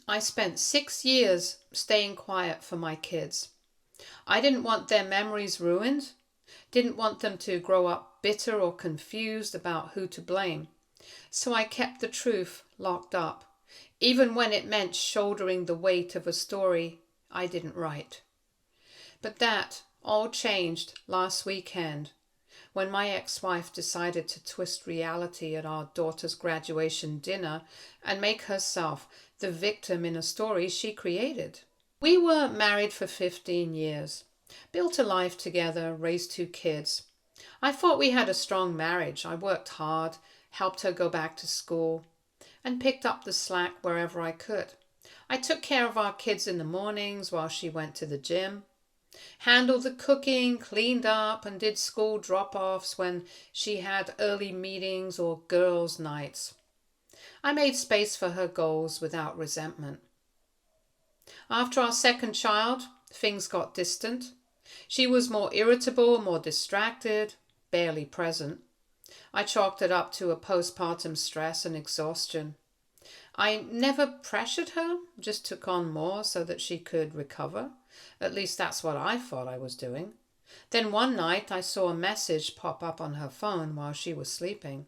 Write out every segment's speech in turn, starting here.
I spent 6 years staying quiet for my kids. I didn't want their memories ruined, didn't want them to grow up bitter or confused about who to blame. So I kept the truth locked up, even when it meant shouldering the weight of a story I didn't write. But that all changed last weekend when my ex-wife decided to twist reality at our daughter's graduation dinner and make herself the victim in a story she created. We were married for 15 years, built a life together, raised 2 kids. I thought we had a strong marriage. I worked hard, helped her go back to school, and picked up the slack wherever I could. I took care of our kids in the mornings while she went to the gym, handled the cooking, cleaned up, and did school drop-offs when she had early meetings or girls' nights. I made space for her goals without resentment. After our second child, things got distant. She was more irritable, more distracted, barely present. I chalked it up to a postpartum stress and exhaustion. I never pressured her, just took on more so that she could recover. At least that's what I thought I was doing. Then one night I saw a message pop up on her phone while she was sleeping.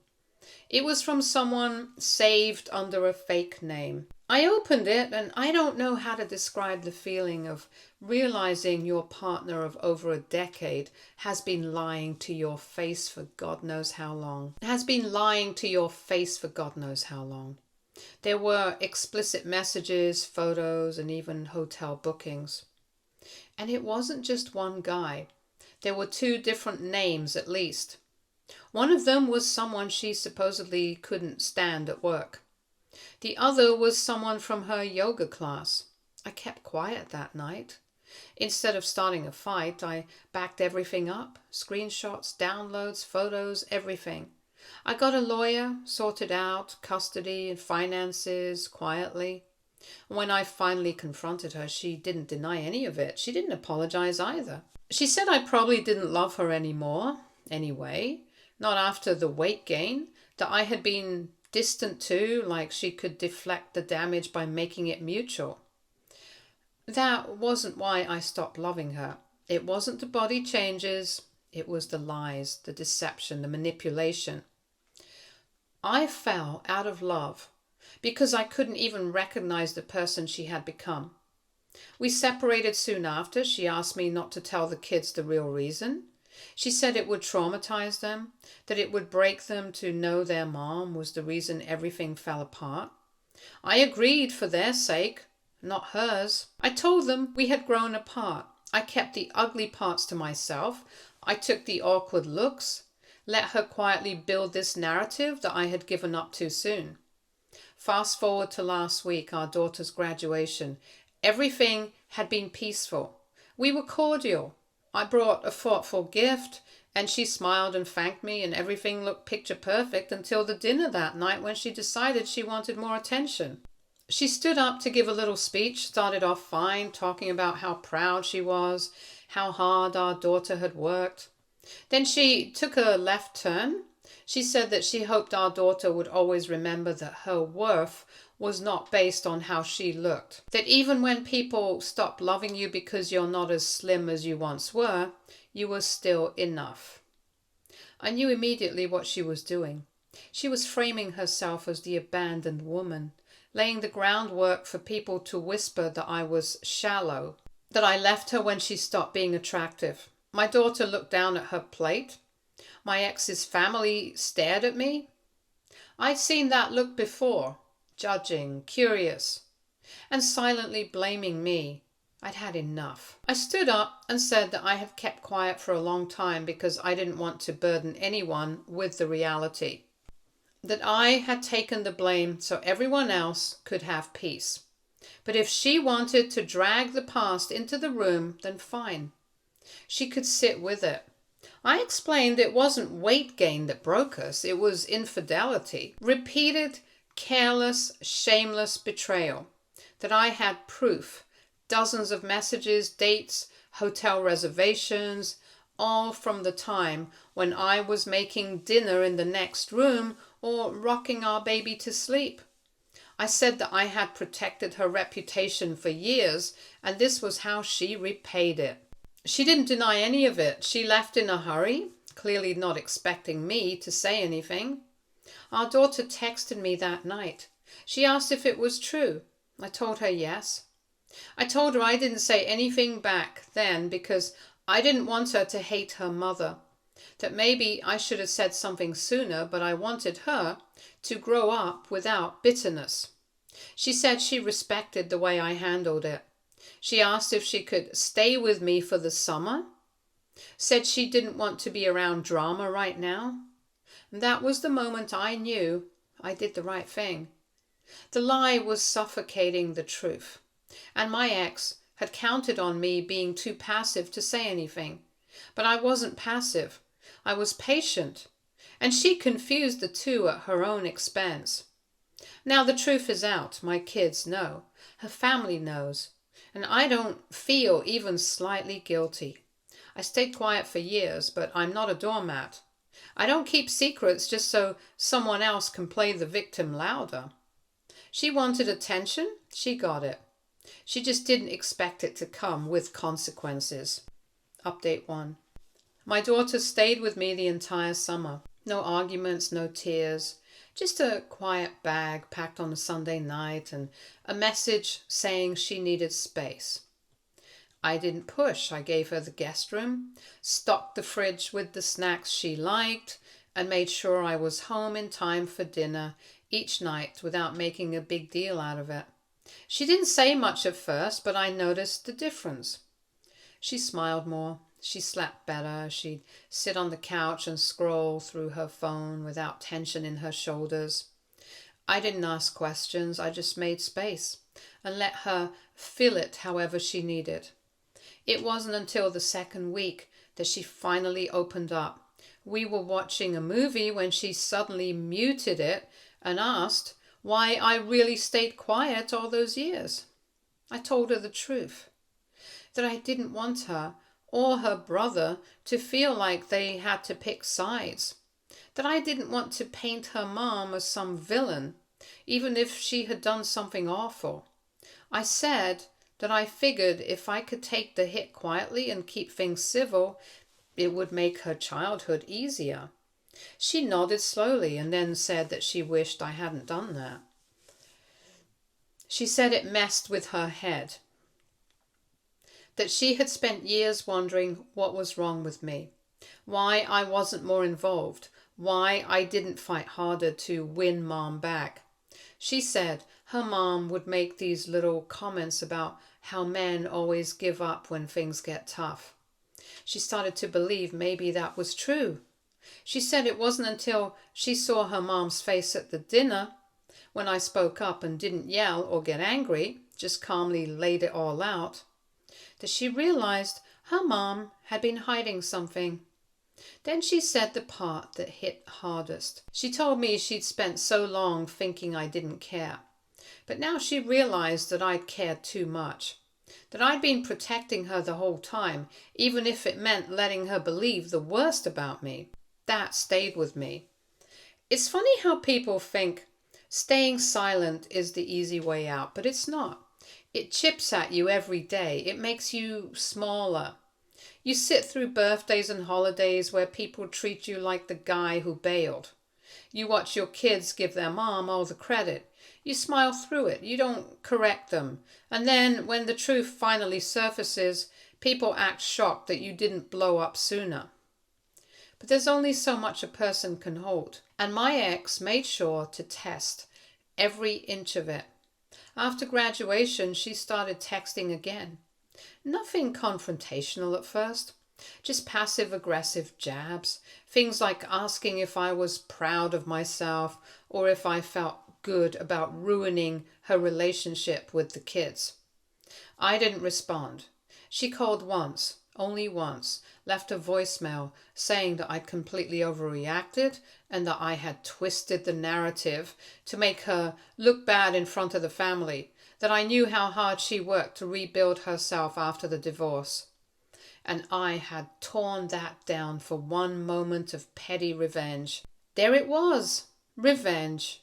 It was from someone saved under a fake name. I opened it and I don't know how to describe the feeling of realizing your partner of over a decade has been lying to your face for God knows how long. There were explicit messages, photos, and even hotel bookings. And it wasn't just one guy. There were 2 different names at least. One of them was someone she supposedly couldn't stand at work. The other was someone from her yoga class. I kept quiet that night. Instead of starting a fight, I backed everything up. Screenshots, downloads, photos, everything. I got a lawyer, sorted out custody and finances quietly. When I finally confronted her, she didn't deny any of it. She didn't apologize either. She said I probably didn't love her anymore, anyway, not after the weight gain, that I had been distant too, like she could deflect the damage by making it mutual. That wasn't why I stopped loving her. It wasn't the body changes, it was the lies, the deception, the manipulation. I fell out of love because I couldn't even recognize the person she had become. We separated soon after. She asked me not to tell the kids the real reason. She said it would traumatize them, that it would break them to know their mom was the reason everything fell apart. I agreed for their sake, not hers. I told them we had grown apart. I kept the ugly parts to myself. I took the awkward looks, let her quietly build this narrative that I had given up too soon. Fast forward to last week, our daughter's graduation. Everything had been peaceful. We were cordial. I brought a thoughtful gift, and she smiled and thanked me, and everything looked picture perfect until the dinner that night when she decided she wanted more attention. She stood up to give a little speech, started off fine, talking about how proud she was, how hard our daughter had worked. Then she took a left turn. She said that she hoped our daughter would always remember that her worth was not based on how she looked. That even when people stop loving you because you're not as slim as you once were, you were still enough. I knew immediately what she was doing. She was framing herself as the abandoned woman, laying the groundwork for people to whisper that I was shallow, that I left her when she stopped being attractive. My daughter looked down at her plate. My ex's family stared at me. I'd seen that look before, judging, curious, and silently blaming me. I'd had enough. I stood up and said that I had kept quiet for a long time because I didn't want to burden anyone with the reality. That I had taken the blame so everyone else could have peace. But if she wanted to drag the past into the room, then fine. She could sit with it. I explained it wasn't weight gain that broke us, it was infidelity. Repeated, careless, shameless betrayal. That I had proof. Dozens of messages, dates, hotel reservations, all from the time when I was making dinner in the next room or rocking our baby to sleep. I said that I had protected her reputation for years, and this was how she repaid it. She didn't deny any of it. She left in a hurry, clearly not expecting me to say anything. Our daughter texted me that night. She asked if it was true. I told her yes. I told her I didn't say anything back then because I didn't want her to hate her mother. That maybe I should have said something sooner, but I wanted her to grow up without bitterness. She said she respected the way I handled it. She asked if she could stay with me for the summer. Said she didn't want to be around drama right now. And that was the moment I knew I did the right thing. The lie was suffocating the truth, and my ex had counted on me being too passive to say anything. But I wasn't passive. I was patient, and she confused the two at her own expense. Now the truth is out. My kids know. Her family knows. And I don't feel even slightly guilty. I stayed quiet for years, but I'm not a doormat. I don't keep secrets just so someone else can play the victim louder. She wanted attention. She got it. She just didn't expect it to come with consequences. Update 1. My daughter stayed with me the entire summer. No arguments, no tears. Just a quiet bag packed on a Sunday night and a message saying she needed space. I didn't push. I gave her the guest room, stocked the fridge with the snacks she liked, and made sure I was home in time for dinner each night without making a big deal out of it. She didn't say much at first, but I noticed the difference. She smiled more. She slept better. She'd sit on the couch and scroll through her phone without tension in her shoulders. I didn't ask questions. I just made space and let her feel it however she needed. It wasn't until the second week that she finally opened up. We were watching a movie when she suddenly muted it and asked why I really stayed quiet all those years. I told her the truth, that I didn't want her or her brother to feel like they had to pick sides, that I didn't want to paint her mom as some villain, even if she had done something awful. I said that I figured if I could take the hit quietly and keep things civil, it would make her childhood easier. She nodded slowly and then said that she wished I hadn't done that. She said it messed with her head, that she had spent years wondering what was wrong with me, why I wasn't more involved, why I didn't fight harder to win Mom back. She said her mom would make these little comments about how men always give up when things get tough. She started to believe maybe that was true. She said it wasn't until she saw her mom's face at the dinner, when I spoke up and didn't yell or get angry, just calmly laid it all out, that she realized her mom had been hiding something. Then she said the part that hit hardest. She told me she'd spent so long thinking I didn't care. But now she realized that I'd cared too much, that I'd been protecting her the whole time, even if it meant letting her believe the worst about me. That stayed with me. It's funny how people think staying silent is the easy way out, but it's not. It chips at you every day. It makes you smaller. You sit through birthdays and holidays where people treat you like the guy who bailed. You watch your kids give their mom all the credit. You smile through it. You don't correct them. And then when the truth finally surfaces, people act shocked that you didn't blow up sooner. But there's only so much a person can hold. And my ex made sure to test every inch of it. After graduation, she started texting again. Nothing confrontational at first, just passive-aggressive jabs. Things like asking if I was proud of myself or if I felt good about ruining her relationship with the kids. I didn't respond. She called once, only once, left a voicemail saying that I'd completely overreacted and that I had twisted the narrative to make her look bad in front of the family, that I knew how hard she worked to rebuild herself after the divorce. And I had torn that down for one moment of petty revenge. There it was, revenge.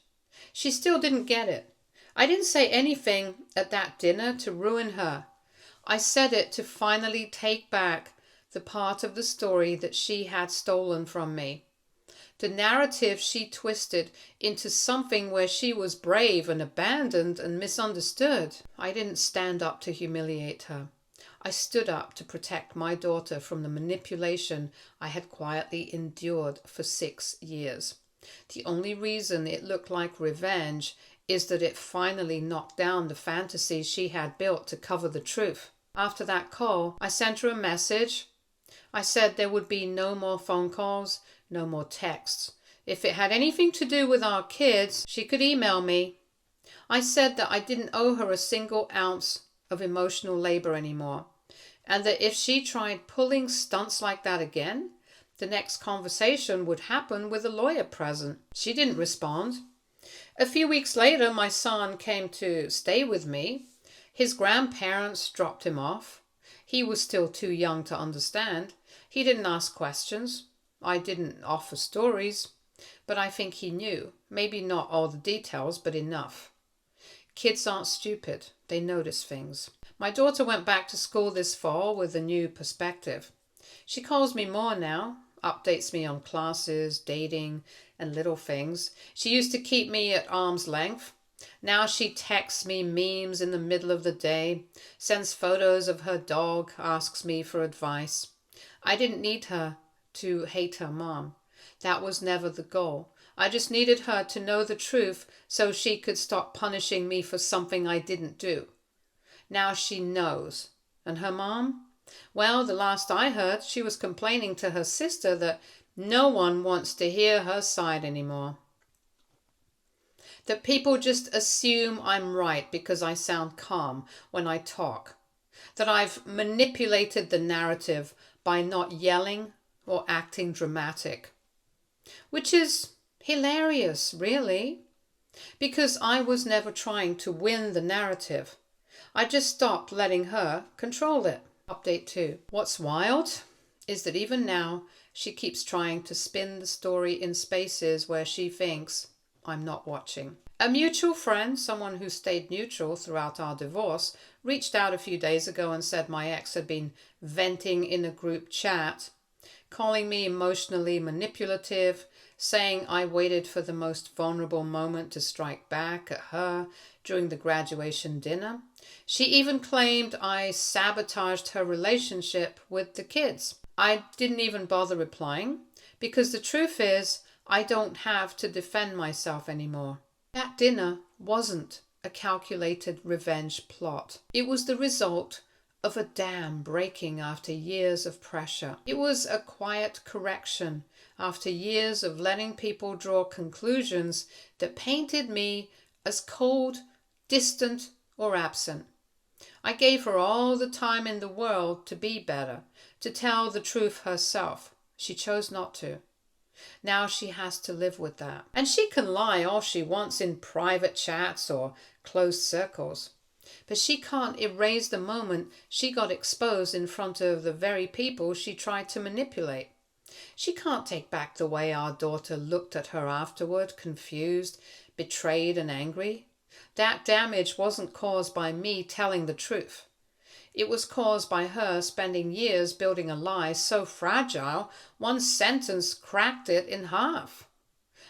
She still didn't get it. I didn't say anything at that dinner to ruin her. I said it to finally take back the part of the story that she had stolen from me. The narrative she twisted into something where she was brave and abandoned and misunderstood. I didn't stand up to humiliate her. I stood up to protect my daughter from the manipulation I had quietly endured for 6 years. The only reason it looked like revenge is that it finally knocked down the fantasy she had built to cover the truth. After that call, I sent her a message. I said there would be no more phone calls, no more texts. If it had anything to do with our kids, she could email me. I said that I didn't owe her a single ounce of emotional labor anymore, and that if she tried pulling stunts like that again, the next conversation would happen with a lawyer present. She didn't respond. A few weeks later, my son came to stay with me. His grandparents dropped him off. He was still too young to understand. He didn't ask questions. I didn't offer stories, but I think he knew. Maybe not all the details, but enough. Kids aren't stupid. They notice things. My daughter went back to school this fall with a new perspective. She calls me more now, updates me on classes, dating, and little things. She used to keep me at arm's length. Now she texts me memes in the middle of the day, sends photos of her dog, asks me for advice. I didn't need her to hate her mom. That was never the goal. I just needed her to know the truth so she could stop punishing me for something I didn't do. Now she knows. And her mom? Well, the last I heard, she was complaining to her sister that no one wants to hear her side anymore. That people just assume I'm right because I sound calm when I talk. That I've manipulated the narrative by not yelling or acting dramatic. Which is hilarious, really. Because I was never trying to win the narrative. I just stopped letting her control it. Update 2. What's wild is that even now she keeps trying to spin the story in spaces where she thinks I'm not watching. A mutual friend, someone who stayed neutral throughout our divorce, reached out a few days ago and said my ex had been venting in a group chat, calling me emotionally manipulative, saying I waited for the most vulnerable moment to strike back at her during the graduation dinner. She even claimed I sabotaged her relationship with the kids. I didn't even bother replying because the truth is I don't have to defend myself anymore. That dinner wasn't a calculated revenge plot. It was the result of a dam breaking after years of pressure. It was a quiet correction after years of letting people draw conclusions that painted me as cold, distant, or absent. I gave her all the time in the world to be better, to tell the truth herself. She chose not to. Now she has to live with that. And she can lie all she wants in private chats or closed circles. But she can't erase the moment she got exposed in front of the very people she tried to manipulate. She can't take back the way our daughter looked at her afterward, confused, betrayed and angry. That damage wasn't caused by me telling the truth. It was caused by her spending years building a lie so fragile, one sentence cracked it in half.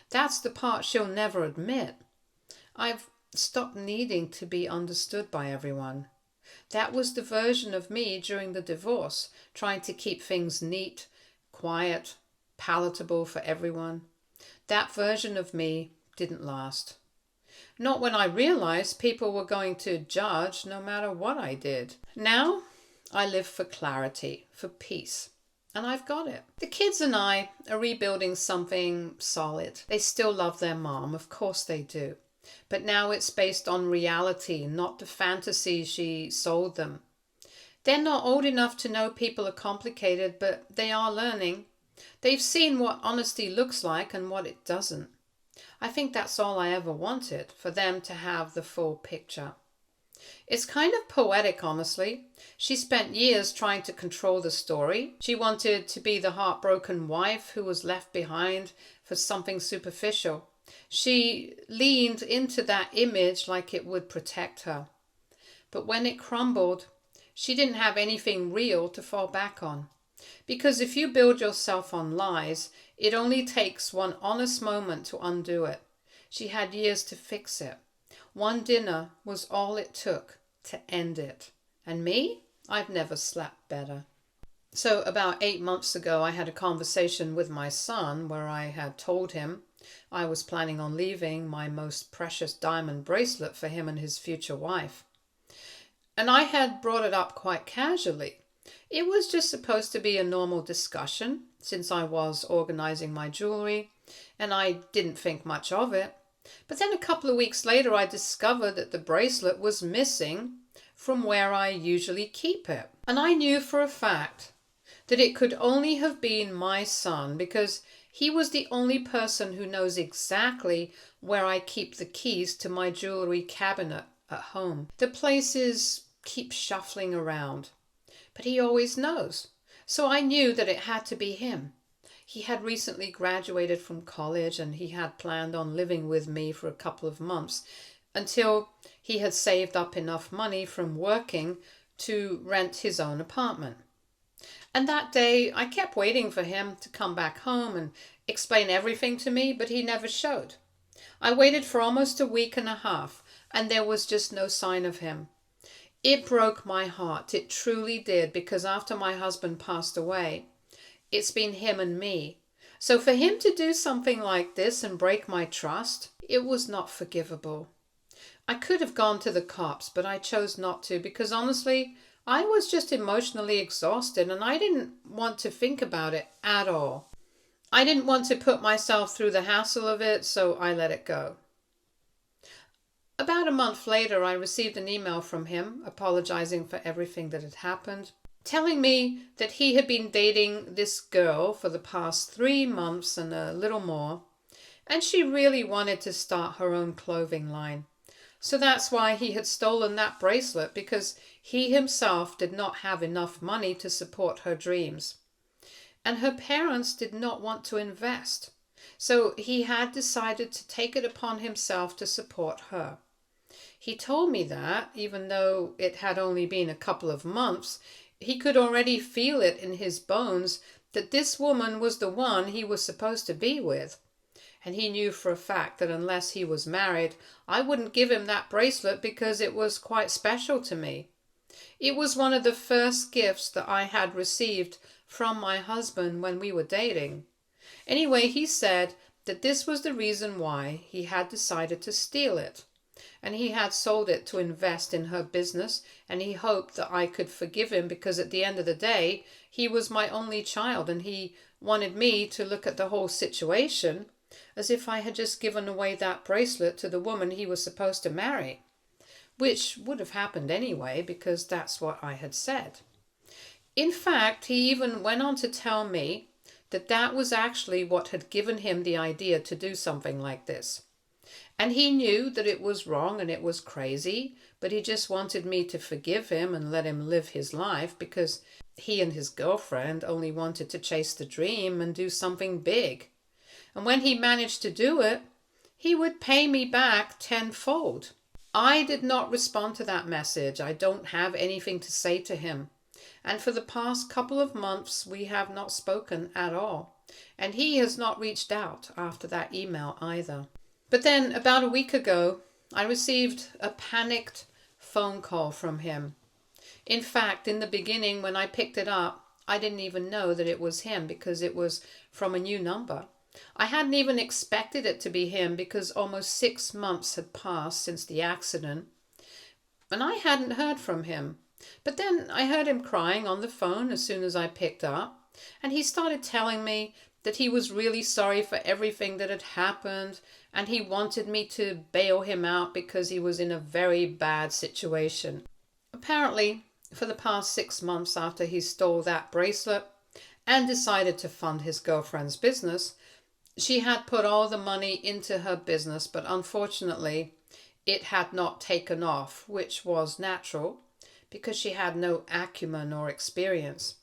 That's the part she'll never admit. I've stopped needing to be understood by everyone. That was the version of me during the divorce, trying to keep things neat, quiet, palatable for everyone. That version of me didn't last. Not when I realized people were going to judge no matter what I did. Now, I live for clarity, for peace, and I've got it. The kids and I are rebuilding something solid. They still love their mom, of course they do. But now it's based on reality, not the fantasy she sold them. They're not old enough to know people are complicated, but they are learning. They've seen what honesty looks like and what it doesn't. I think that's all I ever wanted, for them to have the full picture. It's kind of poetic, honestly. She spent years trying to control the story. She wanted to be the heartbroken wife who was left behind for something superficial. She leaned into that image like it would protect her. But when it crumbled, she didn't have anything real to fall back on. Because if you build yourself on lies, it only takes one honest moment to undo it. She had years to fix it. One dinner was all it took to end it. And me? I've never slept better. So about 8 months ago, I had a conversation with my son where I had told him I was planning on leaving my most precious diamond bracelet for him and his future wife. And I had brought it up quite casually. It was just supposed to be a normal discussion since I was organizing my jewelry, and I didn't think much of it. But then a couple of weeks later, I discovered that the bracelet was missing from where I usually keep it. And I knew for a fact that it could only have been my son, because he was the only person who knows exactly where I keep the keys to my jewelry cabinet at home. The places keep shuffling around, but he always knows. So I knew that it had to be him. He had recently graduated from college and he had planned on living with me for a couple of months until he had saved up enough money from working to rent his own apartment. And that day I kept waiting for him to come back home and explain everything to me, but he never showed. I waited for almost a week and a half and there was just no sign of him. It broke my heart. It truly did, because after my husband passed away, it's been him and me. So for him to do something like this and break my trust, it was not forgivable. I could have gone to the cops, but I chose not to because honestly, I was just emotionally exhausted and I didn't want to think about it at all. I didn't want to put myself through the hassle of it, so I let it go. About a month later, I received an email from him apologizing for everything that had happened, telling me that he had been dating this girl for the past 3 months and a little more, and she really wanted to start her own clothing line. So that's why he had stolen that bracelet, because he himself did not have enough money to support her dreams. And her parents did not want to invest. So he had decided to take it upon himself to support her. He told me that, even though it had only been a couple of months, he could already feel it in his bones that this woman was the one he was supposed to be with. And he knew for a fact that unless he was married, I wouldn't give him that bracelet because it was quite special to me. It was one of the first gifts that I had received from my husband when we were dating. Anyway, he said that this was the reason why he had decided to steal it. And he had sold it to invest in her business, and he hoped that I could forgive him because at the end of the day, he was my only child and he wanted me to look at the whole situation as if I had just given away that bracelet to the woman he was supposed to marry, which would have happened anyway because that's what I had said. In fact, he even went on to tell me that that was actually what had given him the idea to do something like this. And he knew that it was wrong and it was crazy, but he just wanted me to forgive him and let him live his life because he and his girlfriend only wanted to chase the dream and do something big. And when he managed to do it, he would pay me back tenfold. I did not respond to that message. I don't have anything to say to him. And for the past couple of months, we have not spoken at all. And he has not reached out after that email either. But then about a week ago, I received a panicked phone call from him. In fact, in the beginning, when I picked it up, I didn't even know that it was him because it was from a new number. I hadn't even expected it to be him because almost 6 months had passed since the accident, and I hadn't heard from him. But then I heard him crying on the phone as soon as I picked up, and he started telling me that he was really sorry for everything that had happened, and he wanted me to bail him out because he was in a very bad situation. Apparently, for the past 6 months after he stole that bracelet and decided to fund his girlfriend's business, she had put all the money into her business, but unfortunately, it had not taken off, which was natural because she had no acumen or experience.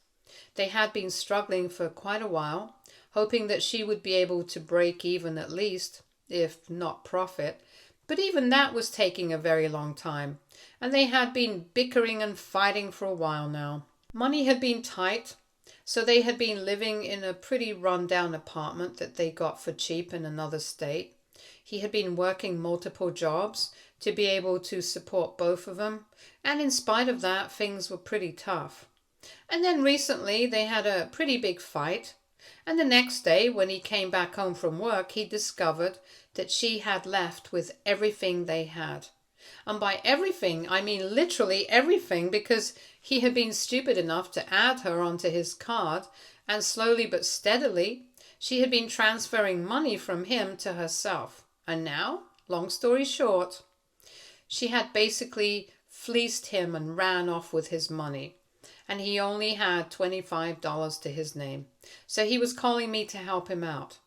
They had been struggling for quite a while, hoping that she would be able to break even at least, if not profit. But even that was taking a very long time, and they had been bickering and fighting for a while now. Money had been tight, so they had been living in a pretty run-down apartment that they got for cheap in another state. He had been working multiple jobs to be able to support both of them, and in spite of that, things were pretty tough. And then recently they had a pretty big fight, and the next day when he came back home from work, he discovered that she had left with everything they had. And by everything, I mean literally everything, because he had been stupid enough to add her onto his card, and slowly but steadily, she had been transferring money from him to herself. And now, long story short, she had basically fleeced him and ran off with his money. And he only had $25 to his name. So he was calling me to help him out.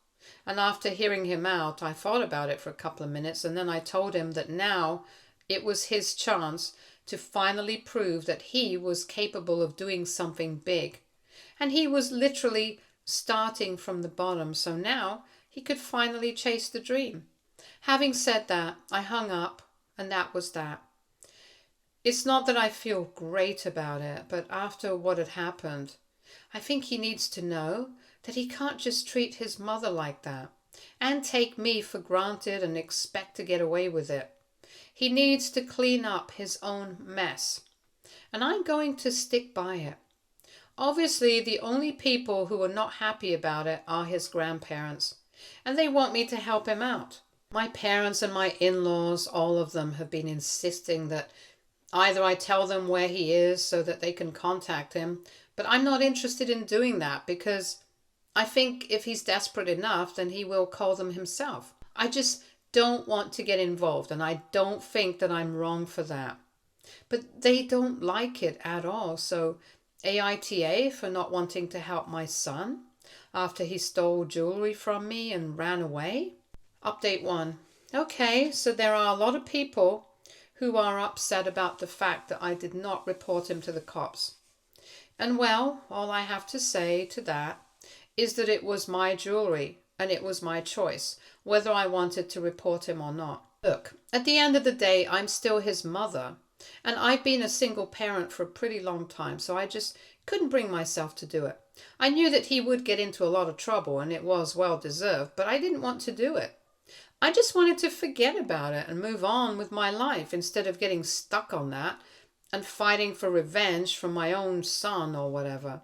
And after hearing him out, I thought about it for a couple of minutes, and then I told him that now it was his chance to finally prove that he was capable of doing something big. And he was literally starting from the bottom, so now he could finally chase the dream. Having said that, I hung up, and that was that. It's not that I feel great about it, but after what had happened, I think he needs to know that he can't just treat his mother like that and take me for granted and expect to get away with it. He needs to clean up his own mess, and I'm going to stick by it. Obviously, the only people who are not happy about it are his grandparents, and they want me to help him out. My parents and my in-laws, all of them have been insisting that either I tell them where he is so that they can contact him, but I'm not interested in doing that because I think if he's desperate enough, then he will call them himself. I just don't want to get involved, and I don't think that I'm wrong for that. But they don't like it at all, so AITA for not wanting to help my son after he stole jewelry from me and ran away. Update 1. Okay, so there are a lot of people who are upset about the fact that I did not report him to the cops. And well, all I have to say to that is that it was my jewelry and it was my choice whether I wanted to report him or not. Look, at the end of the day, I'm still his mother, and I've been a single parent for a pretty long time, so I just couldn't bring myself to do it. I knew that he would get into a lot of trouble, and it was well deserved, but I didn't want to do it. I just wanted to forget about it and move on with my life instead of getting stuck on that and fighting for revenge from my own son or whatever.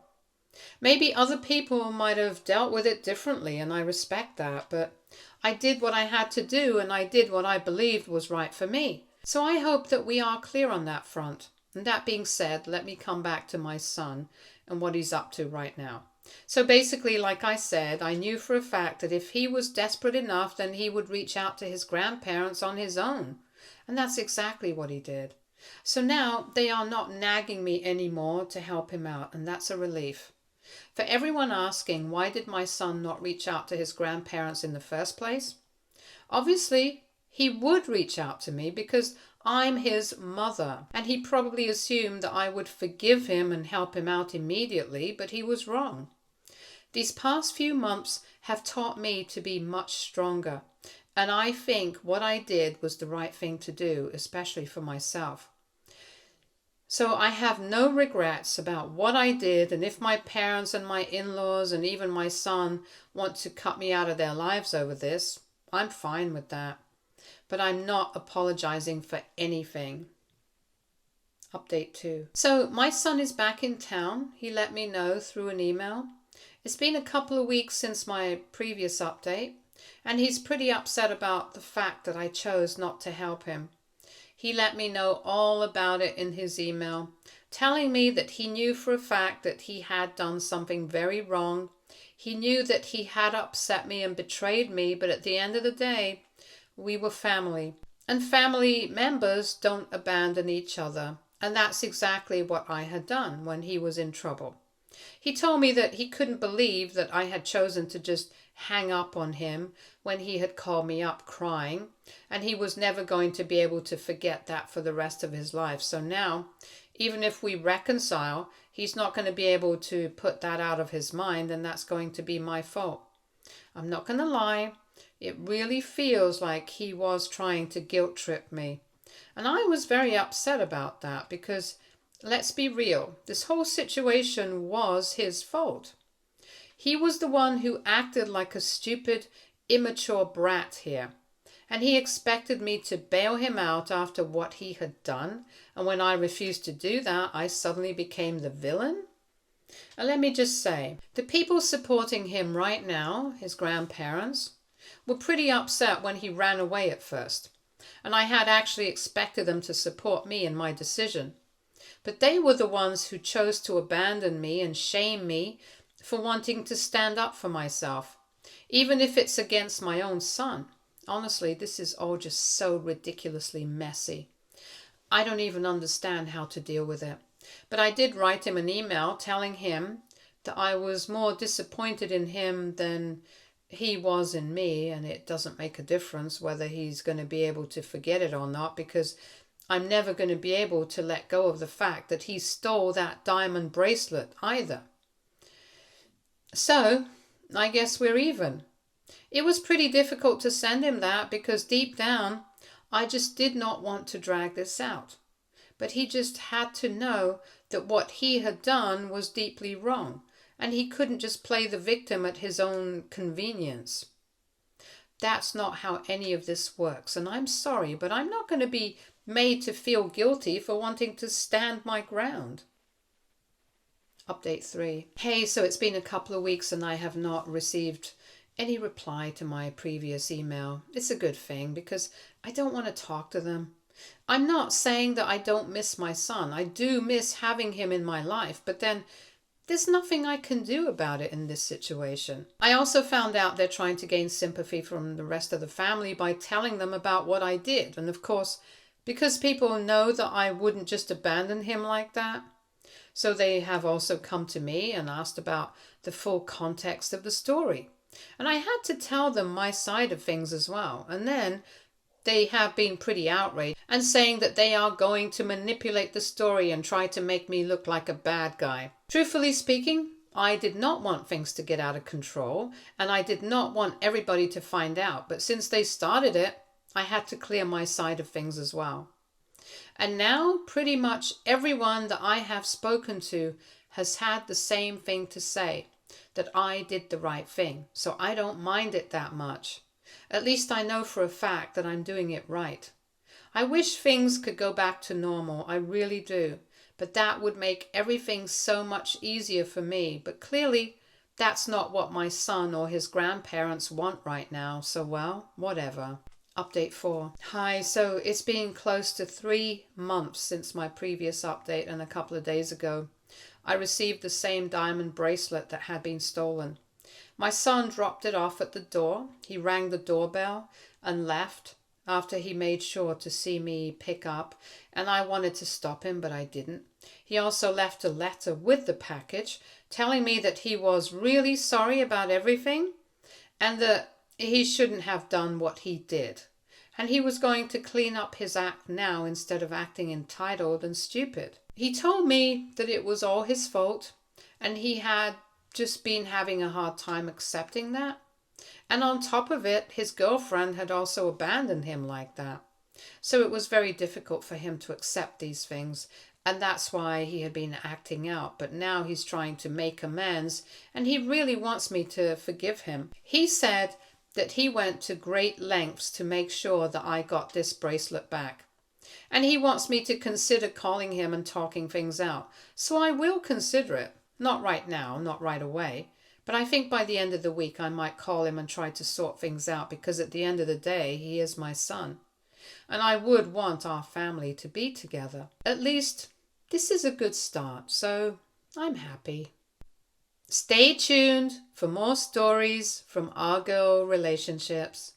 Maybe other people might have dealt with it differently, and I respect that, but I did what I had to do, and I did what I believed was right for me. So I hope that we are clear on that front. And that being said, let me come back to my son and what he's up to right now. So basically, like I said, I knew for a fact that if he was desperate enough, then he would reach out to his grandparents on his own. And that's exactly what he did. So now they are not nagging me anymore to help him out, and that's a relief. For everyone asking, why did my son not reach out to his grandparents in the first place? Obviously, he would reach out to me because I'm his mother, and he probably assumed that I would forgive him and help him out immediately, but he was wrong. These past few months have taught me to be much stronger, and I think what I did was the right thing to do, especially for myself. So I have no regrets about what I did, and if my parents and my in-laws and even my son want to cut me out of their lives over this, I'm fine with that. But I'm not apologizing for anything. Update 2. So my son is back in town. He let me know through an email. It's been a couple of weeks since my previous update, and he's pretty upset about the fact that I chose not to help him. He let me know all about it in his email, telling me that he knew for a fact that he had done something very wrong. He knew that he had upset me and betrayed me, but at the end of the day, we were family. And family members don't abandon each other. And that's exactly what I had done when he was in trouble. He told me that he couldn't believe that I had chosen to just hang up on him when he had called me up crying, and he was never going to be able to forget that for the rest of his life. So now, even if we reconcile, he's not going to be able to put that out of his mind, and that's going to be my fault. I'm not going to lie. It really feels like he was trying to guilt trip me. And I was very upset about that because, let's be real, this whole situation was his fault. He was the one who acted like a stupid, immature brat here. And he expected me to bail him out after what he had done. And when I refused to do that, I suddenly became the villain? And let me just say, the people supporting him right now, his grandparents, were pretty upset when he ran away at first. And I had actually expected them to support me in my decision. But they were the ones who chose to abandon me and shame me for wanting to stand up for myself, even if it's against my own son. Honestly, this is all just so ridiculously messy. I don't even understand how to deal with it. But I did write him an email telling him that I was more disappointed in him than he was in me, and it doesn't make a difference whether he's going to be able to forget it or not, because I'm never going to be able to let go of the fact that he stole that diamond bracelet either. So, I guess we're even. It was pretty difficult to send him that because deep down, I just did not want to drag this out. But he just had to know that what he had done was deeply wrong, and he couldn't just play the victim at his own convenience. That's not how any of this works, and I'm sorry, but I'm not going to be made to feel guilty for wanting to stand my ground. Update 3. Hey, so it's been a couple of weeks and I have not received any reply to my previous email. It's a good thing because I don't want to talk to them. I'm not saying that I don't miss my son. I do miss having him in my life, but then there's nothing I can do about it in this situation. I also found out they're trying to gain sympathy from the rest of the family by telling them about what I did. And of course, because people know that I wouldn't just abandon him like that, so they have also come to me and asked about the full context of the story. And I had to tell them my side of things as well. And then they have been pretty outraged and saying that they are going to manipulate the story and try to make me look like a bad guy. Truthfully speaking, I did not want things to get out of control and I did not want everybody to find out. But since they started it, I had to clear my side of things as well. And now pretty much everyone that I have spoken to has had the same thing to say, that I did the right thing. So I don't mind it that much. At least I know for a fact that I'm doing it right. I wish things could go back to normal, I really do. But that would make everything so much easier for me. But clearly, that's not what my son or his grandparents want right now. So well, whatever. Update 4. Hi, so it's been close to 3 months since my previous update, and a couple of days ago, I received the same diamond bracelet that had been stolen. My son dropped it off at the door. He rang the doorbell and left after he made sure to see me pick up, and I wanted to stop him, but I didn't. He also left a letter with the package telling me that he was really sorry about everything and that he shouldn't have done what he did. And he was going to clean up his act now instead of acting entitled and stupid. He told me that it was all his fault and he had just been having a hard time accepting that. And on top of it, his girlfriend had also abandoned him like that. So it was very difficult for him to accept these things. And that's why he had been acting out. But now he's trying to make amends and he really wants me to forgive him. He said that he went to great lengths to make sure that I got this bracelet back. And he wants me to consider calling him and talking things out. So I will consider it. Not right now, not right away. But I think by the end of the week I might call him and try to sort things out because at the end of the day, he is my son. And I would want our family to be together. At least this is a good start, so I'm happy. Stay tuned for more stories from our girl relationships.